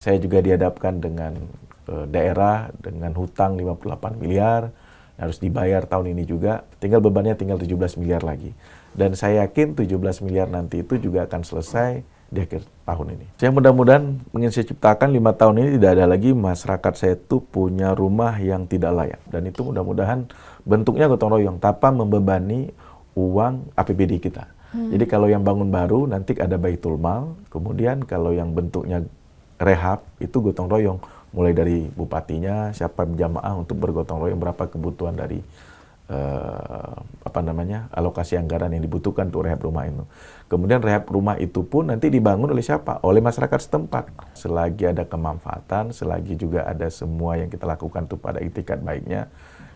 Saya juga dihadapkan dengan daerah dengan hutang 58 miliar, harus dibayar tahun ini juga, bebannya tinggal 17 miliar lagi. Dan saya yakin 17 miliar nanti itu juga akan selesai di akhir tahun ini. Saya mudah-mudahan ingin saya ciptakan 5 tahun ini tidak ada lagi masyarakat saya itu punya rumah yang tidak layak. Dan itu mudah-mudahan bentuknya gotong royong, tanpa membebani uang APBD kita. Jadi kalau yang bangun baru nanti ada baitul mal, kemudian kalau yang bentuknya rehab itu gotong royong, mulai dari bupatinya, siapa jamaah untuk bergotong royong berapa kebutuhan dari alokasi anggaran yang dibutuhkan untuk rehab rumah itu. Kemudian rehab rumah itu pun nanti dibangun oleh siapa? Oleh masyarakat setempat. Selagi ada kemanfaatan, selagi juga ada semua yang kita lakukan itu pada itikat baiknya,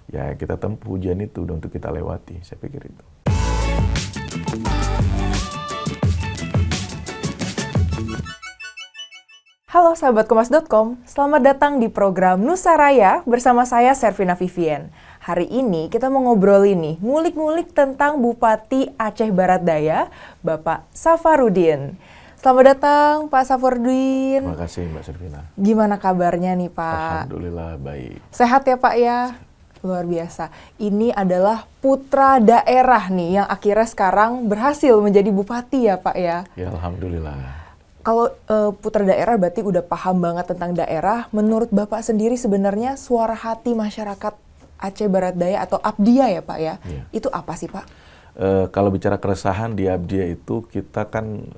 ya kita tempuh ujian itu untuk kita lewati. Saya pikir itu. Halo sahabat Kompas.com, selamat datang di program Nusa Raya bersama saya Servina Vivien. Hari ini kita mau ngobrolin nih, ngulik-ngulik tentang Bupati Aceh Barat Daya, Bapak Safarudin. Selamat datang Pak Safarudin. Terima kasih Mbak Servina. Gimana kabarnya nih Pak? Alhamdulillah baik. Sehat ya Pak ya? Luar biasa. Ini adalah putra daerah nih yang akhirnya sekarang berhasil menjadi bupati ya Pak ya? Ya Alhamdulillah. Kalau putra daerah berarti udah paham banget tentang daerah. Menurut Bapak sendiri sebenarnya suara hati masyarakat Aceh Barat Daya atau Abdia ya Pak ya, itu apa sih Pak? Kalau bicara keresahan di Abdia itu, kita kan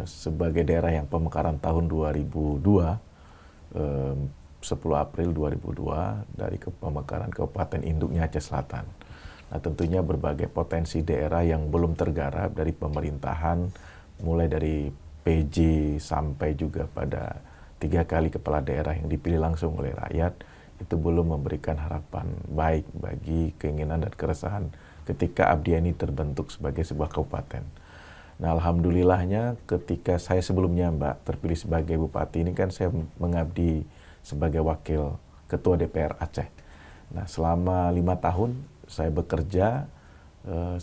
sebagai daerah yang pemekaran tahun 2002, 10 April 2002, dari pemekaran Kabupaten Induknya Aceh Selatan. Nah tentunya berbagai potensi daerah yang belum tergarap dari pemerintahan, mulai dari PJ sampai juga pada 3 kali kepala daerah yang dipilih langsung oleh rakyat, itu belum memberikan harapan baik bagi keinginan dan keresahan ketika Abdia ini terbentuk sebagai sebuah kabupaten. Nah alhamdulillahnya ketika saya sebelumnya Mbak terpilih sebagai bupati ini kan saya mengabdi sebagai wakil ketua DPR Aceh. Nah selama 5 tahun saya bekerja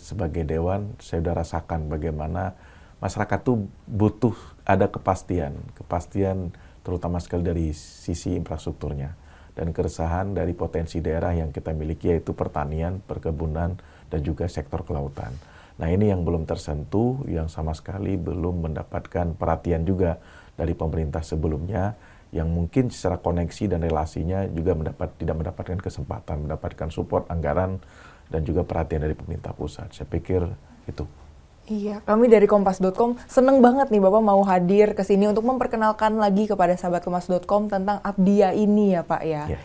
sebagai dewan, saya sudah rasakan bagaimana masyarakat tuh butuh ada kepastian terutama sekali dari sisi infrastrukturnya dan keresahan dari potensi daerah yang kita miliki yaitu pertanian, perkebunan, dan juga sektor kelautan. Nah ini yang belum tersentuh, yang sama sekali belum mendapatkan perhatian juga dari pemerintah sebelumnya, yang mungkin secara koneksi dan relasinya juga tidak mendapatkan kesempatan, mendapatkan support anggaran dan juga perhatian dari pemerintah pusat. Saya pikir itu. Iya, kami dari Kompas.com seneng banget nih Bapak mau hadir ke sini untuk memperkenalkan lagi kepada sahabat Kompas.com tentang Abdia ini ya Pak ya. Yeah.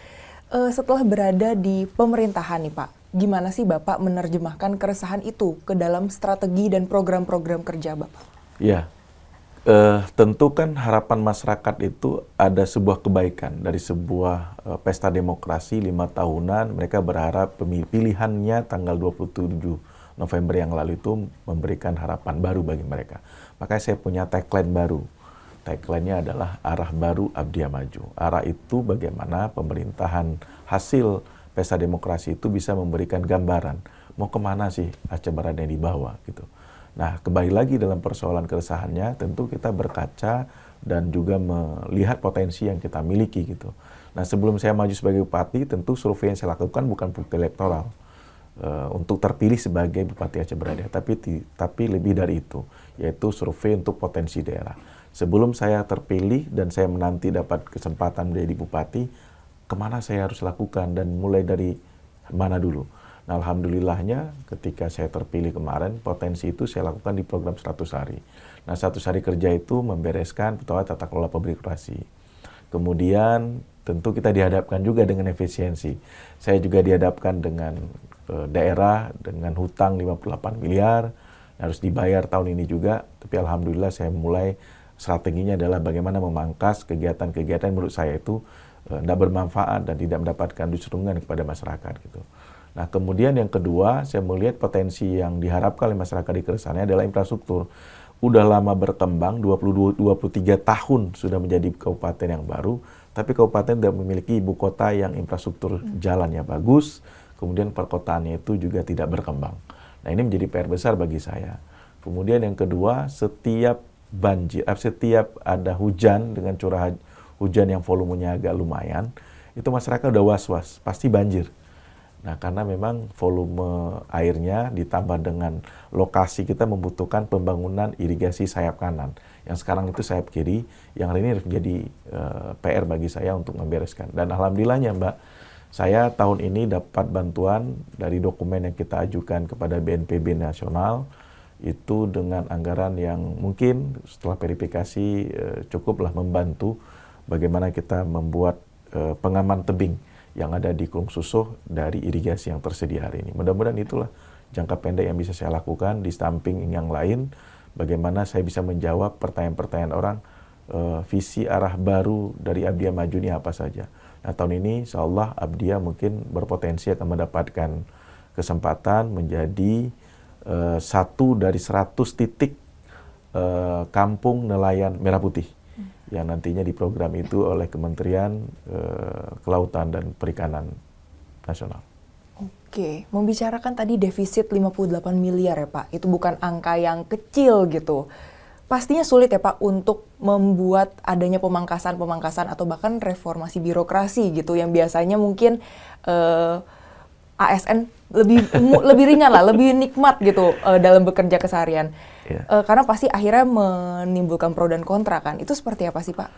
Setelah berada di pemerintahan nih Pak, gimana sih Bapak menerjemahkan keresahan itu ke dalam strategi dan program-program kerja Bapak? Iya, tentu kan harapan masyarakat itu ada sebuah kebaikan dari sebuah pesta demokrasi 5 tahunan. Mereka berharap pilihannya tanggal 27 November yang lalu itu memberikan harapan baru bagi mereka. Makanya saya punya tagline baru. Tagline-nya adalah arah baru Abdia Maju. Arah itu bagaimana pemerintahan hasil pesta demokrasi itu bisa memberikan gambaran mau kemana sih Aceh Barat yang dibawa gitu. Nah kembali lagi dalam persoalan keresahannya tentu kita berkaca dan juga melihat potensi yang kita miliki gitu. Nah sebelum saya maju sebagai bupati tentu survei yang saya lakukan bukan bukti elektoral. Untuk terpilih sebagai Bupati Aceh Barat Daya, tapi lebih dari itu, yaitu survei untuk potensi daerah. Sebelum saya terpilih dan saya menanti dapat kesempatan menjadi bupati, kemana saya harus lakukan dan mulai dari mana dulu. Nah alhamdulillahnya ketika saya terpilih kemarin, potensi itu saya lakukan di program 100 hari. Nah 100 hari kerja itu membereskan tata kelola pabrik operasi. Kemudian tentu kita dihadapkan juga dengan efisiensi. Saya juga dihadapkan dengan daerah dengan hutang 58 miliar, harus dibayar tahun ini juga, tapi alhamdulillah saya mulai strateginya adalah bagaimana memangkas kegiatan-kegiatan menurut saya itu tidak bermanfaat dan tidak mendapatkan dukungan kepada masyarakat gitu. Nah kemudian yang kedua, saya melihat potensi yang diharapkan oleh masyarakat di keresahannya adalah infrastruktur. Udah lama berkembang, 23 tahun sudah menjadi kabupaten yang baru, tapi kabupaten tidak memiliki ibu kota yang infrastruktur jalannya bagus, kemudian perkotaannya itu juga tidak berkembang. Nah ini menjadi PR besar bagi saya. Kemudian yang kedua, setiap ada hujan dengan curah hujan yang volumenya agak lumayan, itu masyarakat udah was-was, pasti banjir. Nah, karena memang volume airnya ditambah dengan lokasi kita membutuhkan pembangunan irigasi sayap kanan. Yang sekarang itu sayap kiri, yang hari ini harus menjadi PR bagi saya untuk membereskan. Dan alhamdulillahnya Mbak, saya tahun ini dapat bantuan dari dokumen yang kita ajukan kepada BNPB nasional, itu dengan anggaran yang mungkin setelah verifikasi cukuplah membantu bagaimana kita membuat pengaman tebing yang ada di Kelung Susuh dari irigasi yang tersedia hari ini. Mudah-mudahan itulah jangka pendek yang bisa saya lakukan. Di samping yang lain, bagaimana saya bisa menjawab pertanyaan-pertanyaan orang, visi arah baru dari Abdiya Maju ini apa saja. Nah, tahun ini insya Allah Abdiya mungkin berpotensi akan mendapatkan kesempatan menjadi satu dari 100 titik kampung nelayan merah putih yang nantinya diprogram itu oleh Kementerian Kelautan dan Perikanan Nasional. Oke, membicarakan tadi defisit 58 miliar ya Pak, itu bukan angka yang kecil gitu. Pastinya sulit ya Pak untuk membuat adanya pemangkasan atau bahkan reformasi birokrasi gitu yang biasanya mungkin ASN lebih ringan lah, lebih nikmat gitu dalam bekerja keseharian. Yeah. Karena pasti akhirnya menimbulkan pro dan kontra kan. Itu seperti apa sih Pak?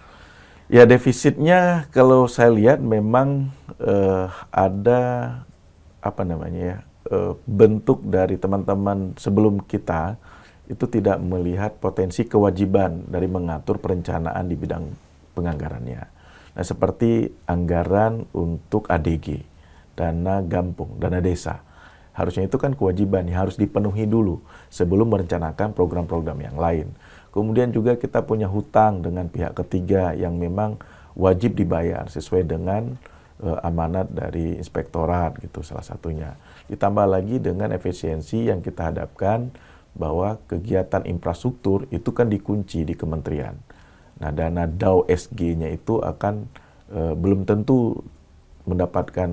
Ya, defisitnya kalau saya lihat memang ada bentuk dari teman-teman sebelum kita itu tidak melihat potensi kewajiban dari mengatur perencanaan di bidang penganggarannya. Nah, seperti anggaran untuk ADG, dana gampung, dana desa. Harusnya itu kan kewajiban yang harus dipenuhi dulu sebelum merencanakan program-program yang lain. Kemudian juga kita punya hutang dengan pihak ketiga yang memang wajib dibayar sesuai dengan amanat dari inspektorat gitu salah satunya. Ditambah lagi dengan efisiensi yang kita hadapkan bahwa kegiatan infrastruktur itu kan dikunci di kementerian. Nah, dana DAU SG-nya itu akan belum tentu mendapatkan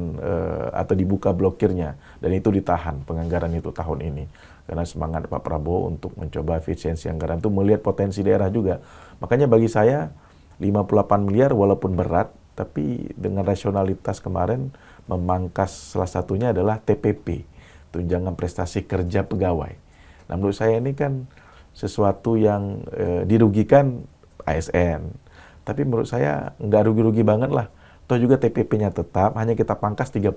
atau dibuka blokirnya, dan itu ditahan penganggaran itu tahun ini karena semangat Pak Prabowo untuk mencoba efisiensi anggaran itu melihat potensi daerah juga. Makanya bagi saya 58 miliar walaupun berat, tapi dengan rasionalitas kemarin memangkas salah satunya adalah TPP, tunjangan prestasi kerja pegawai. Nah, menurut saya ini kan sesuatu yang dirugikan ASN, tapi menurut saya nggak rugi-rugi banget lah. Toh juga TPP-nya tetap, hanya kita pangkas 30%.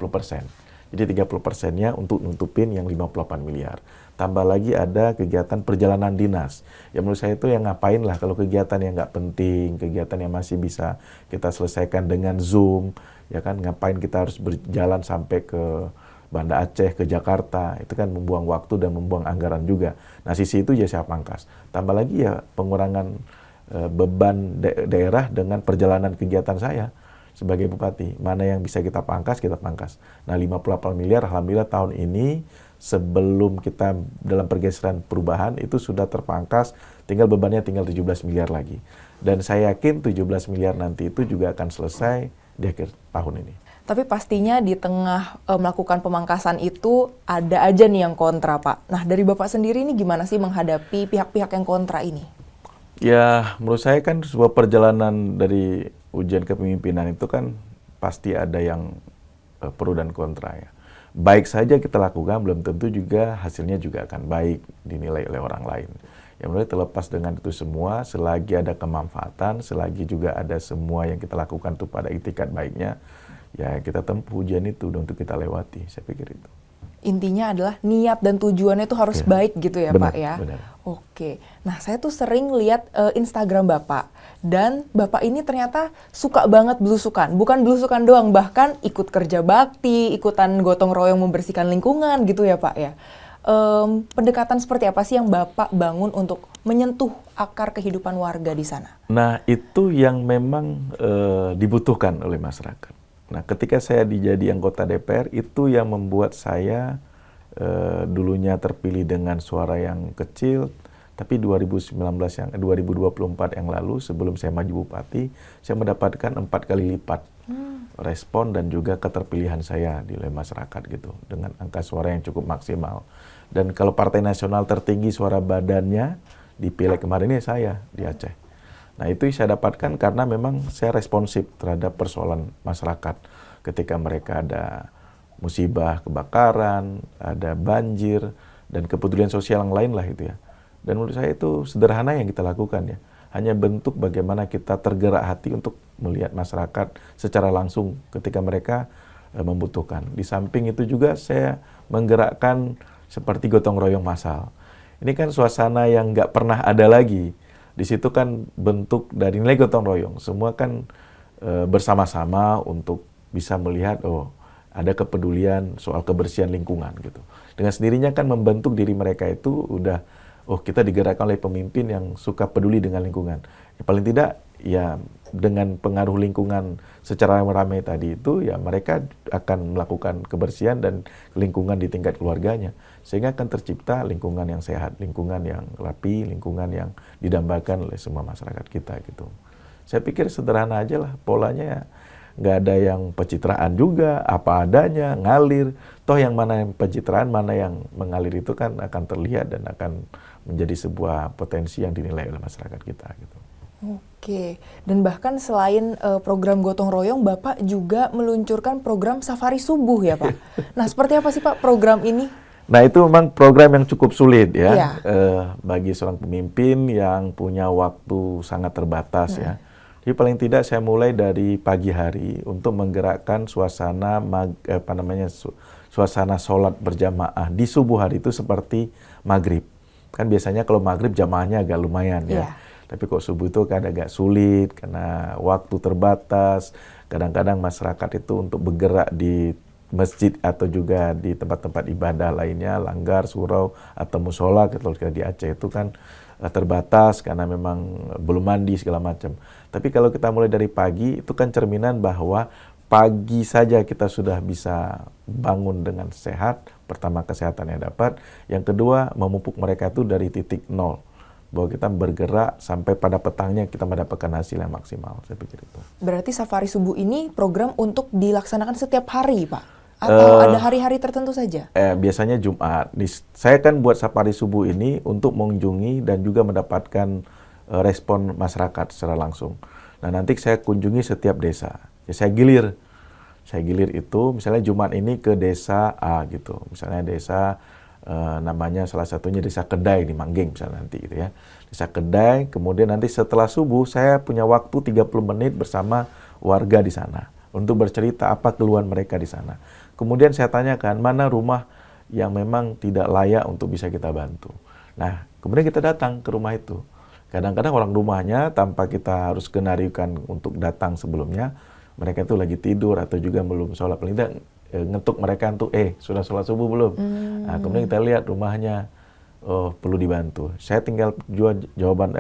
Jadi 30%-nya untuk nutupin yang 58 miliar. Tambah lagi ada kegiatan perjalanan dinas. Ya menurut saya itu yang ngapain lah kalau kegiatan yang nggak penting, kegiatan yang masih bisa kita selesaikan dengan Zoom, ya kan ngapain kita harus berjalan sampai ke Banda Aceh, ke Jakarta, itu kan membuang waktu dan membuang anggaran juga. Nah, sisi itu ya saya pangkas. Tambah lagi ya pengurangan beban daerah dengan perjalanan kegiatan saya sebagai bupati. Mana yang bisa kita pangkas, kita pangkas. Nah, 58 miliar alhamdulillah tahun ini sebelum kita dalam pergeseran perubahan itu sudah terpangkas, tinggal bebannya tinggal 17 miliar lagi. Dan saya yakin 17 miliar nanti itu juga akan selesai di akhir tahun ini. Tapi pastinya di tengah melakukan pemangkasan itu ada aja nih yang kontra, Pak. Nah, dari Bapak sendiri ini gimana sih menghadapi pihak-pihak yang kontra ini? Ya, menurut saya kan sebuah perjalanan dari ujian kepemimpinan itu kan pasti ada yang pro dan kontra ya. Baik saja kita lakukan, belum tentu juga hasilnya juga akan baik dinilai oleh orang lain. Ya, menurut terlepas dengan itu semua, selagi ada kemanfaatan, selagi juga ada semua yang kita lakukan itu pada itikat baiknya, ya kita tempuh ujian itu untuk kita lewati, saya pikir itu. Intinya adalah niat dan tujuannya itu harus baik gitu ya, benar, Pak ya? Benar. Oke, nah saya tuh sering lihat Instagram Bapak, dan Bapak ini ternyata suka banget belusukan. Bukan belusukan doang, bahkan ikut kerja bakti, ikutan gotong royong membersihkan lingkungan gitu ya Pak ya. Pendekatan seperti apa sih yang Bapak bangun untuk menyentuh akar kehidupan warga di sana? Nah, itu yang memang dibutuhkan oleh masyarakat. Nah, ketika saya dijadi anggota DPR, itu yang membuat saya dulunya terpilih dengan suara yang kecil, tapi 2024 yang lalu sebelum saya maju bupati, saya mendapatkan 4 kali lipat respon dan juga keterpilihan saya di masyarakat gitu, dengan angka suara yang cukup maksimal. Dan kalau Partai Nasional tertinggi suara badannya di pileg kemarin ini saya di Aceh. Nah, itu saya dapatkan karena memang saya responsif terhadap persoalan masyarakat. Ketika mereka ada musibah, kebakaran, ada banjir, dan kepedulian sosial yang lain lah itu ya. Dan menurut saya itu sederhana yang kita lakukan ya. Hanya bentuk bagaimana kita tergerak hati untuk melihat masyarakat secara langsung ketika mereka membutuhkan. Di samping itu juga saya menggerakkan seperti gotong royong massal. Ini kan suasana yang nggak pernah ada lagi. Di situ kan bentuk dari nilai gotong royong. Semua kan bersama-sama untuk bisa melihat, oh ada kepedulian soal kebersihan lingkungan gitu. Dengan sendirinya kan membentuk diri mereka itu udah, oh kita digerakkan oleh pemimpin yang suka peduli dengan lingkungan. Ya, paling tidak ya dengan pengaruh lingkungan secara ramai tadi itu ya mereka akan melakukan kebersihan dan lingkungan di tingkat keluarganya. Sehingga akan tercipta lingkungan yang sehat, lingkungan yang rapi, lingkungan yang didambakan oleh semua masyarakat kita gitu. Saya pikir sederhana aja lah polanya ya. Nggak ada yang pencitraan juga, apa adanya, ngalir. Toh yang mana yang pencitraan, mana yang mengalir itu kan akan terlihat dan akan menjadi sebuah potensi yang dinilai oleh masyarakat kita gitu. Oke, dan bahkan selain program gotong royong, Bapak juga meluncurkan program safari subuh ya Pak. Nah, seperti apa sih Pak program ini? Nah, itu memang program yang cukup sulit ya, Iya. bagi seorang pemimpin yang punya waktu sangat terbatas ya. Jadi paling tidak saya mulai dari pagi hari untuk menggerakkan suasana suasana sholat berjamaah di subuh hari itu seperti maghrib. Kan biasanya kalau maghrib jamaahnya agak lumayan ya. Iya. Tapi kok subuh itu kan agak sulit karena waktu terbatas. Kadang-kadang masyarakat itu untuk bergerak di masjid atau juga di tempat-tempat ibadah lainnya, langgar, surau, atau musola, kalau di Aceh itu kan terbatas karena memang belum mandi segala macam. Tapi kalau kita mulai dari pagi, itu kan cerminan bahwa pagi saja kita sudah bisa bangun dengan sehat. Pertama, kesehatan yang dapat. Yang kedua, memupuk mereka itu dari titik nol. Bahwa kita bergerak sampai pada petangnya kita mendapatkan hasil yang maksimal. Saya pikir itu. Berarti safari subuh ini program untuk dilaksanakan setiap hari Pak? Atau ada hari-hari tertentu saja? Biasanya Jumat. Saya kan buat safari subuh ini untuk mengunjungi dan juga mendapatkan respon masyarakat secara langsung. Nah, nanti saya kunjungi setiap desa. Ya, saya gilir. Saya gilir itu, misalnya Jumat ini ke desa A gitu. Misalnya desa namanya salah satunya desa Kedai di Manggeng misalnya nanti gitu ya. Desa Kedai, kemudian nanti setelah subuh saya punya waktu 30 menit bersama warga di sana untuk bercerita apa keluhan mereka di sana. Kemudian saya tanyakan mana rumah yang memang tidak layak untuk bisa kita bantu. Nah, kemudian kita datang ke rumah itu. Kadang-kadang orang rumahnya tanpa kita harus skenariokan untuk datang sebelumnya, mereka itu lagi tidur atau juga belum sholat. Paling tidak ngetuk mereka untuk sudah sholat subuh belum? Nah, kemudian kita lihat rumahnya perlu dibantu. Saya tinggal jawaban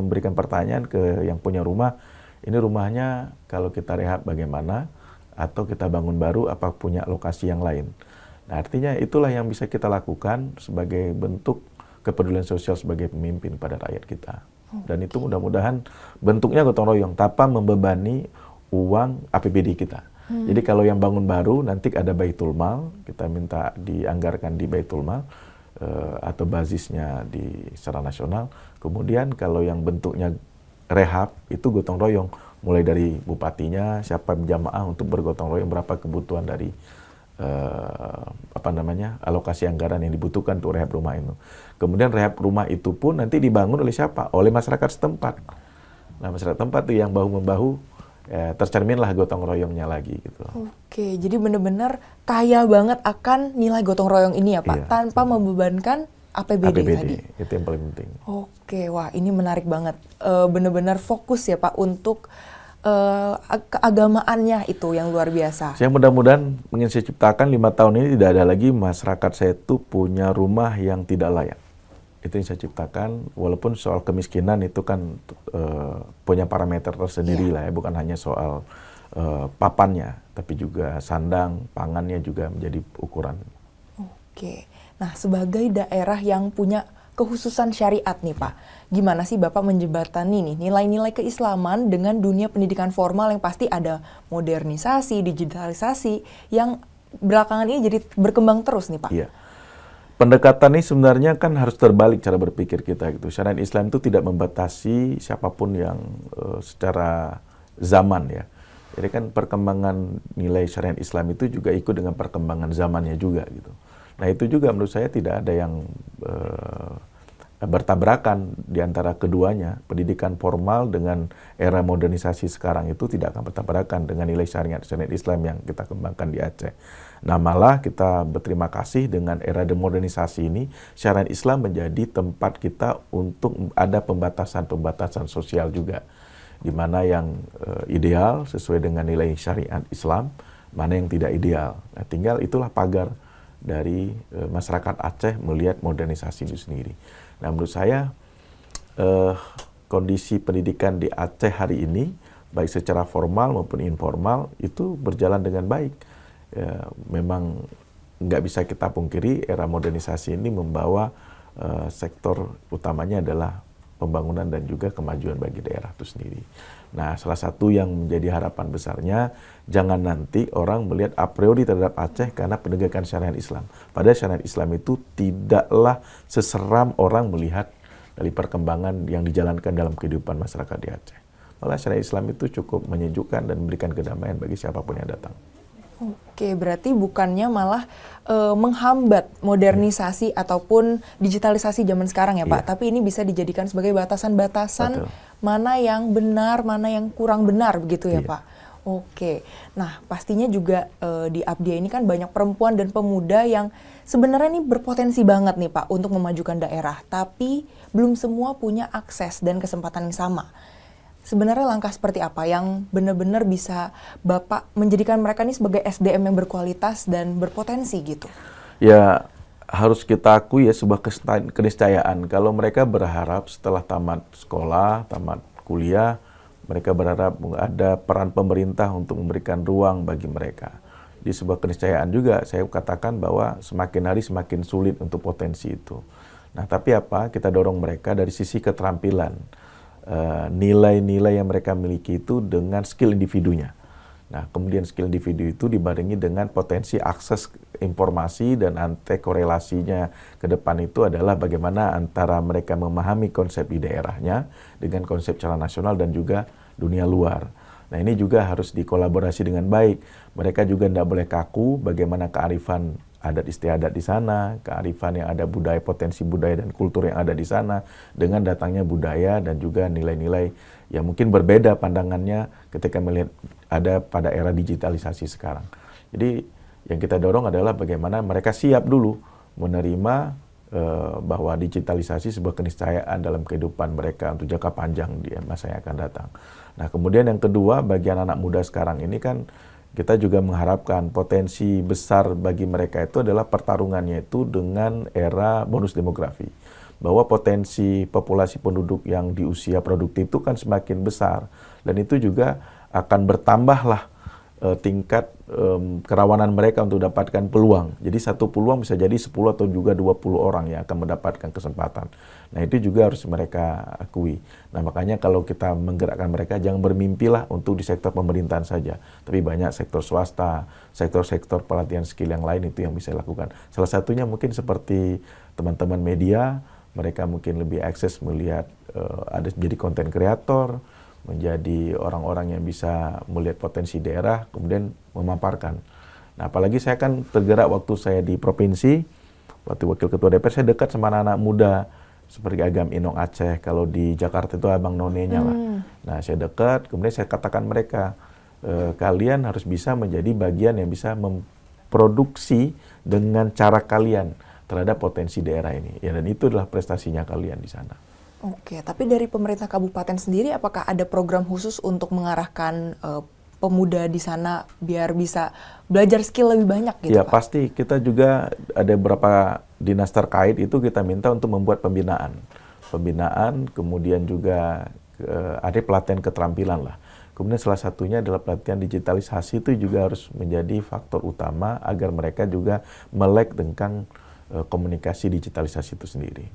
memberikan pertanyaan ke yang punya rumah. Ini rumahnya kalau kita rehab bagaimana? Atau kita bangun baru apa punya lokasi yang lain? Nah, artinya itulah yang bisa kita lakukan sebagai bentuk kepedulian sosial sebagai pemimpin pada rakyat kita. Dan itu mudah-mudahan bentuknya gotong royong tanpa membebani uang APBD kita. Jadi kalau yang bangun baru nanti ada Baitul Mal, kita minta dianggarkan di Baitul Mal atau basisnya secara nasional. Kemudian kalau yang bentuknya rehab itu gotong royong, mulai dari bupatinya, siapa jamaah untuk bergotong royong, berapa kebutuhan dari alokasi anggaran yang dibutuhkan untuk rehab rumah itu. Kemudian rehab rumah itu pun nanti dibangun oleh siapa? Oleh masyarakat setempat. Nah, masyarakat tempat itu yang bahu-membahu tercerminlah gotong royongnya lagi gitu. Oke, jadi benar-benar kaya banget akan nilai gotong royong ini ya Pak, Iya, tanpa membebankan APBD tadi. Itu yang paling penting. Oke, wah ini menarik banget. Benar-benar fokus ya Pak untuk keagamaannya itu yang luar biasa. Saya mudah-mudahan ingin saya ciptakan 5 tahun ini tidak ada lagi masyarakat saya itu punya rumah yang tidak layak. Itu yang saya ciptakan, walaupun soal kemiskinan itu kan punya parameter tersendiri lah ya, bukan hanya soal papannya, tapi juga sandang, pangannya juga menjadi ukuran. Oke, nah sebagai daerah yang punya kekhususan syariat nih Pak, gimana sih Bapak menjembatani nih nilai-nilai keislaman dengan dunia pendidikan formal yang pasti ada modernisasi, digitalisasi yang belakangan ini jadi berkembang terus nih Pak? Iya. Pendekatan ini sebenarnya kan harus terbalik cara berpikir kita gitu. Syariat Islam itu tidak membatasi siapapun yang secara zaman ya. Jadi kan perkembangan nilai syariat Islam itu juga ikut dengan perkembangan zamannya juga gitu. Nah itu juga menurut saya tidak ada yang bertabrakan di antara keduanya. Pendidikan formal dengan era modernisasi sekarang itu tidak akan bertabrakan dengan nilai syariat Islam yang kita kembangkan di Aceh. Nah malah kita berterima kasih dengan era demodernisasi ini, syariat Islam menjadi tempat kita untuk ada pembatasan-pembatasan sosial juga. Di mana yang ideal sesuai dengan nilai syariat Islam, mana yang tidak ideal. Nah, tinggal itulah pagar dari masyarakat Aceh melihat modernisasi itu sendiri. Nah, menurut saya kondisi pendidikan di Aceh hari ini, baik secara formal maupun informal, itu berjalan dengan baik. Memang nggak bisa kita pungkiri era modernisasi ini membawa sektor utamanya adalah pembangunan dan juga kemajuan bagi daerah itu sendiri. Nah, salah satu yang menjadi harapan besarnya, jangan nanti orang melihat a priori terhadap Aceh karena penegakan syariat Islam. Padahal syariat Islam itu tidaklah seseram orang melihat dari perkembangan yang dijalankan dalam kehidupan masyarakat di Aceh. Malah syariat Islam itu cukup menyejukkan dan memberikan kedamaian bagi siapapun yang datang. Oke, berarti bukannya malah menghambat modernisasi ataupun digitalisasi zaman sekarang ya Pak, tapi ini bisa dijadikan sebagai batasan-batasan mana yang benar, mana yang kurang benar begitu ya Pak. Oke, nah pastinya juga di Abdia ini kan banyak perempuan dan pemuda yang sebenarnya ini berpotensi banget nih Pak untuk memajukan daerah, tapi belum semua punya akses dan kesempatan yang sama. Sebenarnya langkah seperti apa yang benar-benar bisa Bapak menjadikan mereka ini sebagai SDM yang berkualitas dan berpotensi gitu? Ya, harus kita akui ya sebuah keniscayaan. Kalau mereka berharap setelah tamat sekolah, tamat kuliah, mereka berharap ada peran pemerintah untuk memberikan ruang bagi mereka. Di sebuah keniscayaan juga saya katakan bahwa semakin hari semakin sulit untuk potensi itu. Nah, tapi apa? Kita dorong mereka dari sisi keterampilan. Nilai-nilai yang mereka miliki itu dengan skill individunya. Nah, kemudian skill individu itu dibarengi dengan potensi akses informasi dan korelasinya ke depan itu adalah bagaimana antara mereka memahami konsep di daerahnya dengan konsep secara nasional dan juga dunia luar. Nah, ini juga harus dikolaborasi dengan baik. Mereka juga tidak boleh kaku bagaimana kearifan adat istiadat di sana, kearifan yang ada budaya, potensi budaya dan kultur yang ada di sana, dengan datangnya budaya dan juga nilai-nilai yang mungkin berbeda pandangannya ketika melihat ada pada era digitalisasi sekarang. Jadi yang kita dorong adalah bagaimana mereka siap dulu menerima bahwa digitalisasi sebuah keniscayaan dalam kehidupan mereka untuk jangka panjang di masa yang akan datang. Nah, kemudian yang kedua, bagi anak-anak muda sekarang ini kan kita juga mengharapkan potensi besar bagi mereka itu adalah pertarungannya itu dengan era bonus demografi. Bahwa potensi populasi penduduk yang di usia produktif itu kan semakin besar. Dan itu juga akan bertambahlah tingkat kerawanan mereka untuk mendapatkan peluang. Jadi satu peluang bisa jadi 10 atau juga 20 orang yang akan mendapatkan kesempatan. Nah, itu juga harus mereka akui. Nah, makanya kalau kita menggerakkan mereka, jangan bermimpilah untuk di sektor pemerintahan saja. Tapi banyak sektor swasta, sektor-sektor pelatihan skill yang lain itu yang bisa dilakukan. Salah satunya mungkin seperti teman-teman media, mereka mungkin lebih akses melihat ada jadi konten kreator, menjadi orang-orang yang bisa melihat potensi daerah, kemudian memaparkan. Nah, apalagi saya kan tergerak waktu saya di provinsi, waktu wakil ketua DPR, saya dekat sama anak-anak muda, seperti Agam Inong Aceh, kalau di Jakarta itu abang nonenya lah. Nah, saya dekat, kemudian saya katakan mereka, kalian harus bisa menjadi bagian yang bisa memproduksi dengan cara kalian terhadap potensi daerah ini. Ya, dan itu adalah prestasinya kalian di sana. Oke, tapi dari pemerintah kabupaten sendiri apakah ada program khusus untuk mengarahkan pemuda di sana biar bisa belajar skill lebih banyak gitu, Ya, Pak? pasti. Kita juga ada beberapa dinas terkait itu kita minta untuk membuat pembinaan. Pembinaan, kemudian juga ada pelatihan keterampilan lah. Kemudian salah satunya adalah pelatihan digitalisasi, itu juga harus menjadi faktor utama agar mereka juga melek tentang komunikasi digitalisasi itu sendiri.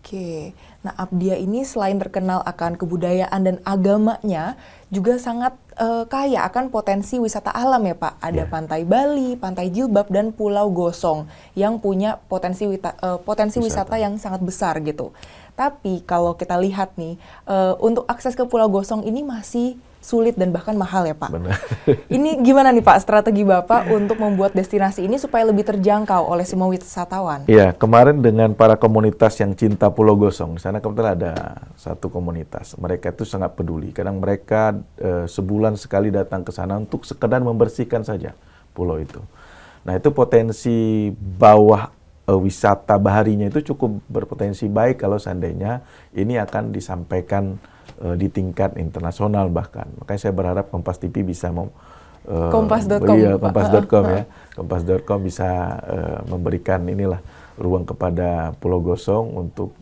Oke, nah Abdia ini selain terkenal akan kebudayaan dan agamanya, juga sangat kaya akan potensi wisata alam ya Pak. Ada Ya. Pantai Bali, Pantai Jilbab, dan Pulau Gosong yang punya potensi wisata yang sangat besar gitu. Tapi kalau kita lihat nih, untuk akses ke Pulau Gosong ini masih sulit dan bahkan mahal ya Pak. Benar. Ini gimana nih Pak strategi Bapak untuk membuat destinasi ini supaya lebih terjangkau oleh semua wisatawan? Iya, kemarin dengan para komunitas yang cinta Pulau Gosong, di sana kebetulan ada satu komunitas. Mereka itu sangat peduli. Kadang mereka sebulan sekali datang ke sana untuk sekedar membersihkan saja pulau itu. Nah, itu potensi bawah wisata baharinya itu cukup berpotensi baik kalau seandainya ini akan disampaikan di tingkat internasional bahkan. Makanya saya berharap Kompas TV bisa Kompas.com. iya, Kompas.com ya. Kompas.com bisa memberikan inilah ruang kepada Pulau Gosong untuk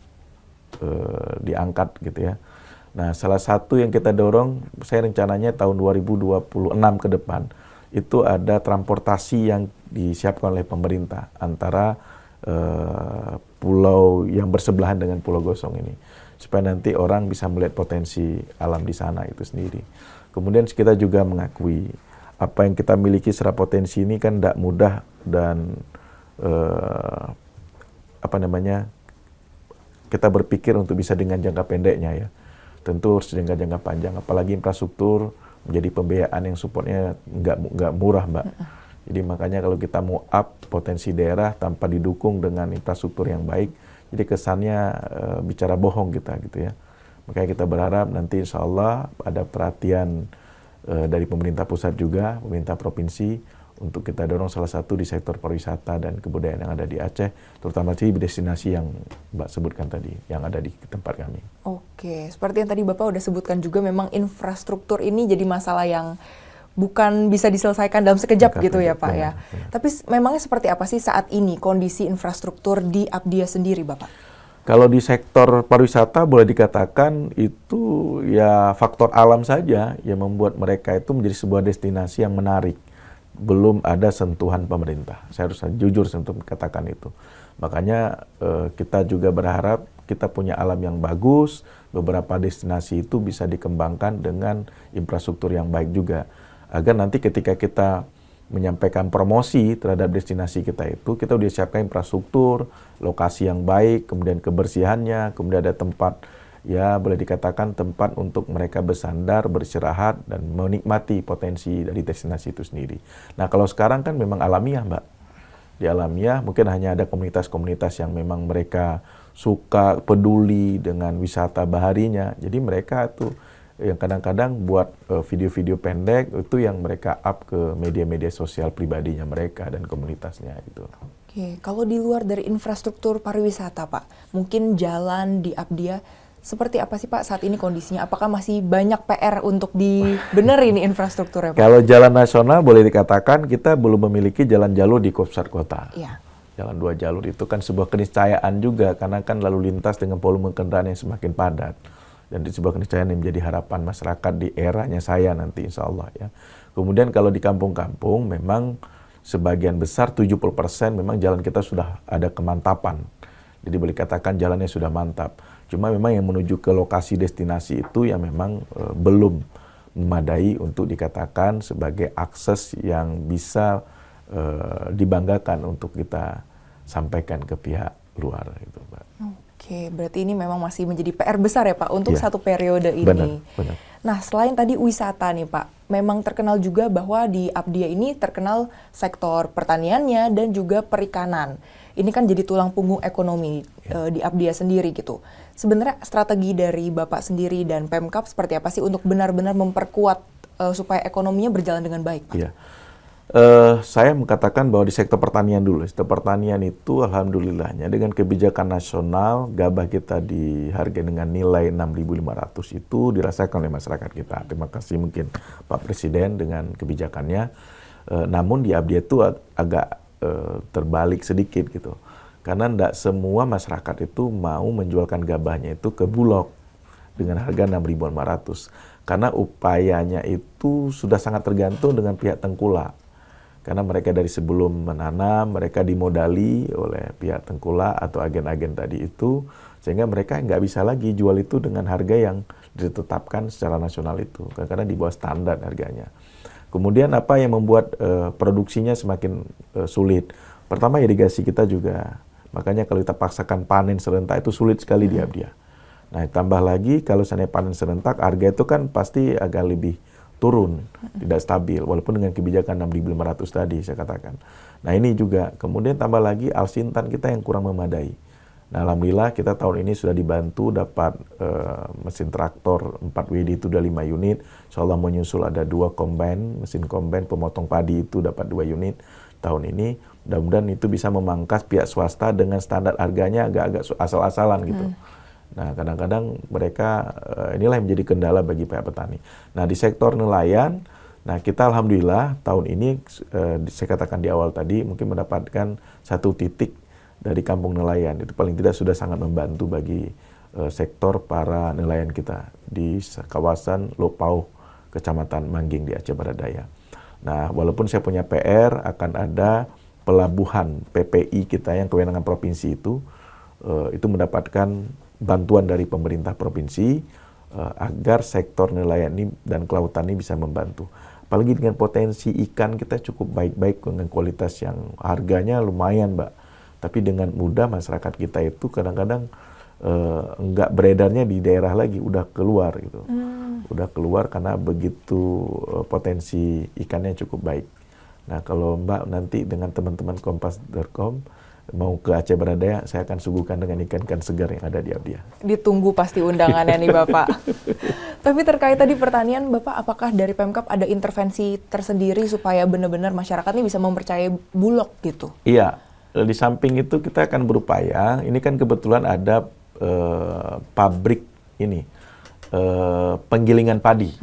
diangkat gitu ya. Nah, salah satu yang kita dorong, saya rencananya tahun 2026 ke depan, itu ada transportasi yang disiapkan oleh pemerintah antara pulau yang bersebelahan dengan Pulau Gosong ini. Supaya nanti orang bisa melihat potensi alam di sana itu sendiri. Kemudian kita juga mengakui apa yang kita miliki secara potensi ini kan tidak mudah dan kita berpikir untuk bisa dengan jangka pendeknya ya. Tentu harus dengan jangka panjang, apalagi infrastruktur menjadi pembiayaan yang supportnya nggak murah Mbak. Jadi makanya kalau kita mau up potensi daerah tanpa didukung dengan infrastruktur yang baik, jadi kesannya bicara bohong kita gitu ya. Makanya kita berharap nanti insya Allah ada perhatian dari pemerintah pusat juga, pemerintah provinsi, untuk kita dorong salah satu di sektor pariwisata dan kebudayaan yang ada di Aceh, terutama di destinasi yang Mbak sebutkan tadi, yang ada di tempat kami. Oke, seperti yang tadi Bapak udah sebutkan juga, memang infrastruktur ini jadi masalah yang bukan bisa diselesaikan dalam sekejap gitu ya Pak ya. Tapi memangnya seperti apa sih saat ini kondisi infrastruktur di Abdia sendiri Bapak? Kalau di sektor pariwisata boleh dikatakan itu ya faktor alam saja yang membuat mereka itu menjadi sebuah destinasi yang menarik. Belum ada sentuhan pemerintah. Saya harus jujur untuk katakan itu. Makanya kita juga berharap kita punya alam yang bagus, beberapa destinasi itu bisa dikembangkan dengan infrastruktur yang baik juga. Agar nanti ketika kita menyampaikan promosi terhadap destinasi kita itu, kita udah siapkan infrastruktur, lokasi yang baik, kemudian kebersihannya, kemudian ada tempat, ya boleh dikatakan tempat untuk mereka bersandar, beristirahat, dan menikmati potensi dari destinasi itu sendiri. Nah kalau sekarang kan memang alamiah Mbak. Di alamiah mungkin hanya ada komunitas-komunitas yang memang mereka suka, peduli dengan wisata baharinya. Jadi mereka tuh yang kadang-kadang buat video-video pendek itu yang mereka up ke media-media sosial pribadinya mereka dan komunitasnya gitu. Oke, kalau di luar dari infrastruktur pariwisata Pak, mungkin jalan di Abdia seperti apa sih Pak saat ini kondisinya? Apakah masih banyak PR untuk dibenerin infrastrukturnya Pak? Kalau jalan nasional boleh dikatakan kita belum memiliki jalan jalur di pusat kota. Iya. Jalan 2 jalur itu kan sebuah keniscayaan juga karena kan lalu lintas dengan volume kendaraan yang semakin padat. Dan itu sebuah keniscayaan yang menjadi harapan masyarakat di eranya saya nanti insya Allah ya. Kemudian kalau di kampung-kampung memang sebagian besar 70% memang jalan kita sudah ada kemantapan. Jadi boleh katakan jalannya sudah mantap. Cuma memang yang menuju ke lokasi destinasi itu yang memang belum memadai untuk dikatakan sebagai akses yang bisa dibanggakan untuk kita sampaikan ke pihak luar itu Pak. Oke, berarti ini memang masih menjadi PR besar ya Pak untuk satu periode ini. Benar. Nah, selain tadi wisata nih Pak, memang terkenal juga bahwa di Abdia ini terkenal sektor pertaniannya dan juga perikanan. Ini kan jadi tulang punggung ekonomi di Abdia sendiri gitu. Sebenarnya strategi dari Bapak sendiri dan Pemkab seperti apa sih untuk benar-benar memperkuat supaya ekonominya berjalan dengan baik Pak? Iya. Saya mengatakan bahwa di sektor pertanian dulu. Sektor pertanian itu alhamdulillahnya dengan kebijakan nasional gabah kita dihargai dengan nilai 6.500 itu dirasakan oleh masyarakat kita. Terima kasih mungkin Pak Presiden dengan kebijakannya. Namun di Abdia itu agak terbalik sedikit gitu. Karena tidak semua masyarakat itu mau menjualkan gabahnya itu ke Bulog dengan harga 6.500. Karena upayanya itu sudah sangat tergantung dengan pihak tengkulak. Karena mereka dari sebelum menanam, mereka dimodali oleh pihak tengkulak atau agen-agen tadi itu, sehingga mereka nggak bisa lagi jual itu dengan harga yang ditetapkan secara nasional itu, karena di bawah standar harganya. Kemudian apa yang membuat produksinya semakin sulit? Pertama, irigasi kita juga. Makanya kalau kita paksakan panen serentak itu sulit sekali di Abdiya. Nah, tambah lagi kalau seandainya panen serentak, harga itu kan pasti agak lebih turun, tidak stabil, walaupun dengan kebijakan 6.500 tadi saya katakan. Nah ini juga, kemudian tambah lagi Alsintan kita yang kurang memadai. Nah alhamdulillah kita tahun ini sudah dibantu dapat mesin traktor 4WD itu udah 5 unit, insyaallah menyusul ada 2 combine, mesin combine pemotong padi itu dapat 2 unit tahun ini. Mudah-mudahan itu bisa memangkas pihak swasta dengan standar harganya agak-agak asal-asalan gitu. Nah, kadang-kadang mereka inilah yang menjadi kendala bagi pihak petani. Nah, di sektor nelayan, nah kita alhamdulillah tahun ini saya katakan di awal tadi mungkin mendapatkan 1 titik dari kampung nelayan. Itu paling tidak sudah sangat membantu bagi sektor para nelayan kita di kawasan Lopau, Kecamatan Mangging di Aceh Barat Daya. Nah, walaupun saya punya PR akan ada pelabuhan PPI kita yang kewenangan provinsi itu mendapatkan bantuan dari pemerintah provinsi agar sektor nelayan ini dan kelautan ini bisa membantu. Apalagi dengan potensi ikan kita cukup baik-baik dengan kualitas yang harganya lumayan, Mbak. Tapi dengan mudah masyarakat kita itu kadang-kadang enggak beredarnya di daerah lagi, udah keluar gitu. Udah keluar karena begitu potensi ikannya cukup baik. Nah, kalau Mbak nanti dengan teman-teman Kompas.com mau ke Aceh Barat Daya, saya akan suguhkan dengan ikan-ikan segar yang ada di Abdiya. Ditunggu pasti undangannya nih Bapak. Tapi terkait tadi pertanian, Bapak apakah dari Pemkab ada intervensi tersendiri supaya benar-benar masyarakat ini bisa mempercayai Bulog gitu? Iya, di samping itu kita akan berupaya, ini kan kebetulan ada pabrik ini, penggilingan padi.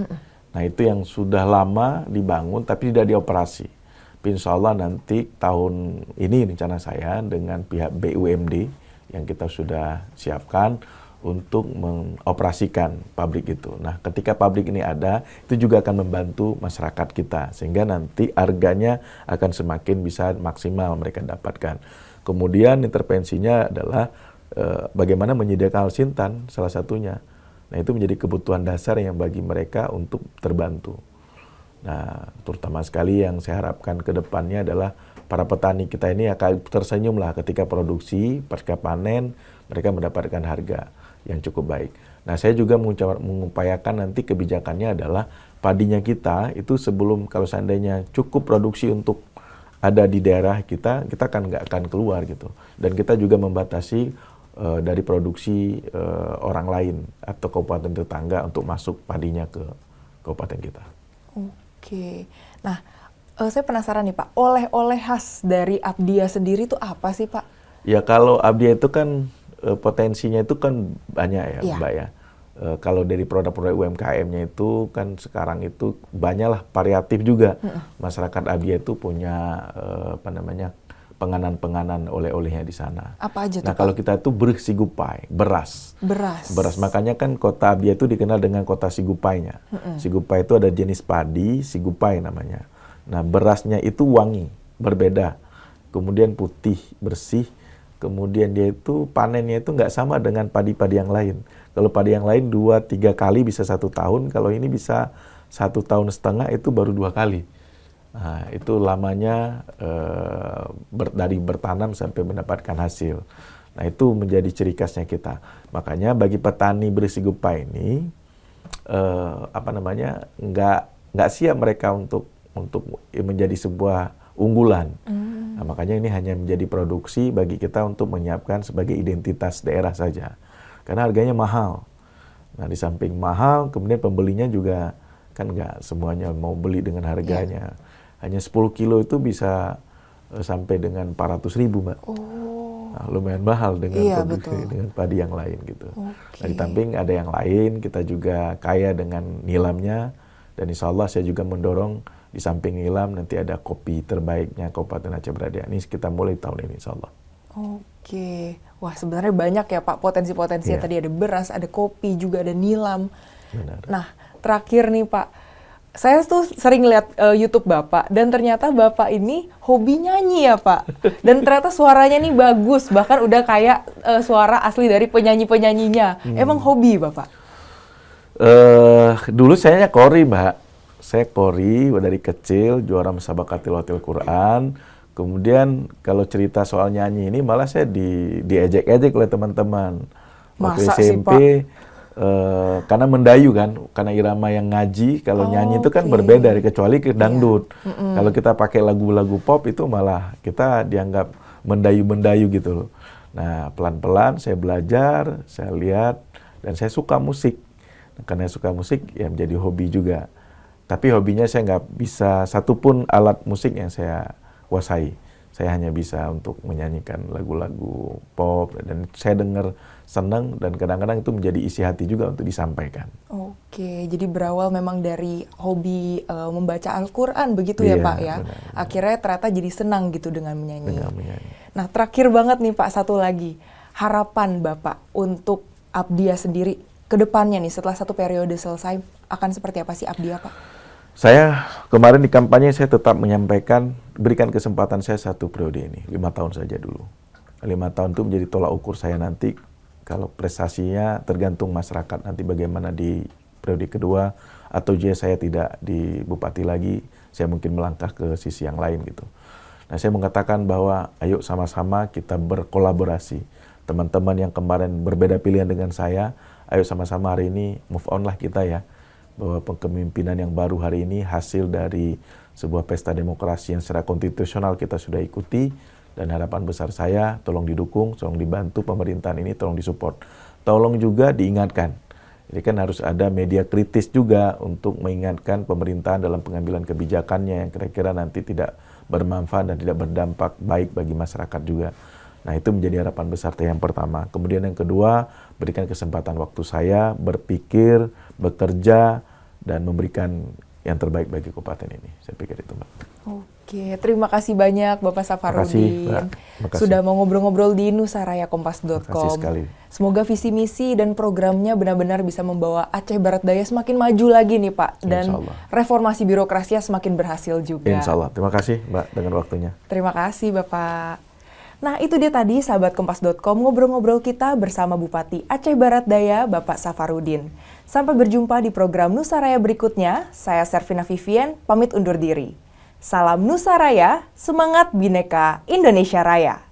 Nah itu yang sudah lama dibangun tapi tidak dioperasi. Insya Allah nanti tahun ini rencana saya dengan pihak BUMD yang kita sudah siapkan untuk mengoperasikan pabrik itu. Nah, ketika pabrik ini ada, itu juga akan membantu masyarakat kita sehingga nanti harganya akan semakin bisa maksimal mereka dapatkan. Kemudian intervensinya adalah bagaimana menyediakan alsintan salah satunya. Nah, itu menjadi kebutuhan dasar yang bagi mereka untuk terbantu. Nah, terutama sekali yang saya harapkan ke depannya adalah para petani kita ini akan tersenyum lah ketika produksi, pasca panen, mereka mendapatkan harga yang cukup baik. Nah, saya juga mengupayakan nanti kebijakannya adalah padinya kita itu sebelum kalau seandainya cukup produksi untuk ada di daerah kita kan nggak akan keluar gitu. Dan kita juga membatasi dari produksi orang lain atau kabupaten tetangga untuk masuk padinya ke kabupaten kita. Oke, nah saya penasaran nih Pak, oleh-oleh khas dari Abdiya sendiri itu apa sih Pak? Ya kalau Abdiya itu kan potensinya itu kan banyak ya Mbak ya. Kalau dari produk-produk UMKM-nya itu kan sekarang itu banyaklah variatif juga. Masyarakat Abdiya itu punya penganan-penganan oleh-olehnya di sana. Apa aja tuh? Nah, kalau kita itu bersigupai, beras. Beras. Makanya kan kota Abdiya itu dikenal dengan kota sigupainya. Sigupai itu ada jenis padi, sigupai namanya. Nah, berasnya itu wangi, berbeda. Kemudian putih, bersih. Kemudian dia itu panennya itu nggak sama dengan padi-padi yang lain. Kalau padi yang lain 2-3 kali bisa 1 tahun, kalau ini bisa 1,5 tahun itu baru 2 kali. Nah, itu lamanya dari bertanam sampai mendapatkan hasil. Nah, itu menjadi ciri khasnya kita. Makanya bagi petani bersigupai ini, nggak siap mereka untuk menjadi sebuah unggulan. Nah, makanya ini hanya menjadi produksi bagi kita untuk menyiapkan sebagai identitas daerah saja. Karena harganya mahal. Nah, di samping mahal, kemudian pembelinya juga kan nggak semuanya mau beli dengan harganya. Hanya 10 kilo itu bisa sampai dengan 400.000, Mbak. Nah, lumayan mahal dengan dengan padi yang lain gitu. Nah, di samping ada yang lain, kita juga kaya dengan nilamnya. Dan insya Allah saya juga mendorong di samping nilam nanti ada kopi terbaiknya Kabupaten Aceh Barat Daya. Ini kita mulai tahun ini insya Allah. Oke. Wah, sebenarnya banyak ya Pak potensi-potensinya. Tadi ada beras, ada kopi, juga ada nilam. Benar. Nah, terakhir nih Pak, Saya tuh sering lihat YouTube Bapak, dan ternyata Bapak ini hobi nyanyi ya Pak. Dan ternyata suaranya nih bagus, bahkan udah kayak suara asli dari penyanyi-penyanyinya. Emang hobi Bapak? Dulu saya kori, Mbak. Saya kori dari kecil, juara musabaqah tilawatil Quran. Kemudian kalau cerita soal nyanyi ini malah saya diejek-ejek oleh teman-teman. Waktu Masa sih, SMP, Pak? karena mendayu kan, karena irama yang ngaji, kalau nyanyi itu kan Oke. berbeda kecuali ke dangdut. Iya. Kalau kita pakai lagu-lagu pop itu malah kita dianggap mendayu-mendayu gitu loh. Nah, pelan-pelan saya belajar, saya lihat, dan saya suka musik. Karena suka musik, ya menjadi hobi juga. Tapi hobinya saya nggak bisa satupun alat musik yang saya kuasai. Saya hanya bisa untuk menyanyikan lagu-lagu pop, dan saya dengar senang, dan kadang-kadang itu menjadi isi hati juga untuk disampaikan. Oke, jadi berawal memang dari hobi membaca Al-Quran begitu ya Iya, Pak ya? benar. Akhirnya ternyata jadi senang gitu dengan menyanyi. Dengan menyanyi. Nah, terakhir banget nih Pak, satu lagi. Harapan Bapak untuk Abdiya sendiri ke depannya nih, setelah satu periode selesai, akan seperti apa sih Abdiya Pak? Saya kemarin di kampanye saya tetap menyampaikan, berikan kesempatan saya 1 periode ini, 5 tahun saja dulu. 5 tahun itu menjadi tolak ukur saya nanti, kalau prestasinya tergantung masyarakat nanti bagaimana di periode kedua, atau jika saya tidak di bupati lagi, saya mungkin melangkah ke sisi yang lain gitu. Nah, saya mengatakan bahwa ayo sama-sama kita berkolaborasi. Teman-teman yang kemarin berbeda pilihan dengan saya, ayo sama-sama hari ini move on lah kita ya. Bahwa kepemimpinan yang baru hari ini hasil dari sebuah pesta demokrasi yang secara konstitusional kita sudah ikuti, dan harapan besar saya tolong didukung, tolong dibantu pemerintahan ini, tolong disupport. Tolong juga diingatkan. Jadi kan harus ada media kritis juga untuk mengingatkan pemerintahan dalam pengambilan kebijakannya yang kira-kira nanti tidak bermanfaat dan tidak berdampak baik bagi masyarakat juga. Nah, itu menjadi harapan besar yang pertama. Kemudian yang kedua, berikan kesempatan waktu saya berpikir, bekerja, dan memberikan yang terbaik bagi kabupaten ini. Saya pikir itu, Mbak. Oke, terima kasih banyak Bapak Safarudin. Mbak. Terima kasih. Sudah mau ngobrol-ngobrol di nusarayakompas.com. Terima kasih sekali. Semoga visi misi dan programnya benar-benar bisa membawa Aceh Barat Daya semakin maju lagi nih Pak. Dan Insyaallah. reformasi birokrasinya semakin berhasil juga. Insya Allah. Terima kasih, Mbak, dengan waktunya. Terima kasih Bapak. Nah, itu dia tadi sahabat kompas.com ngobrol-ngobrol kita bersama Bupati Aceh Barat Daya, Bapak Safarudin. Sampai berjumpa di program Nusaraya berikutnya. Saya Servina Vivien, pamit undur diri. Salam Nusaraya, semangat Bhinneka Indonesia Raya.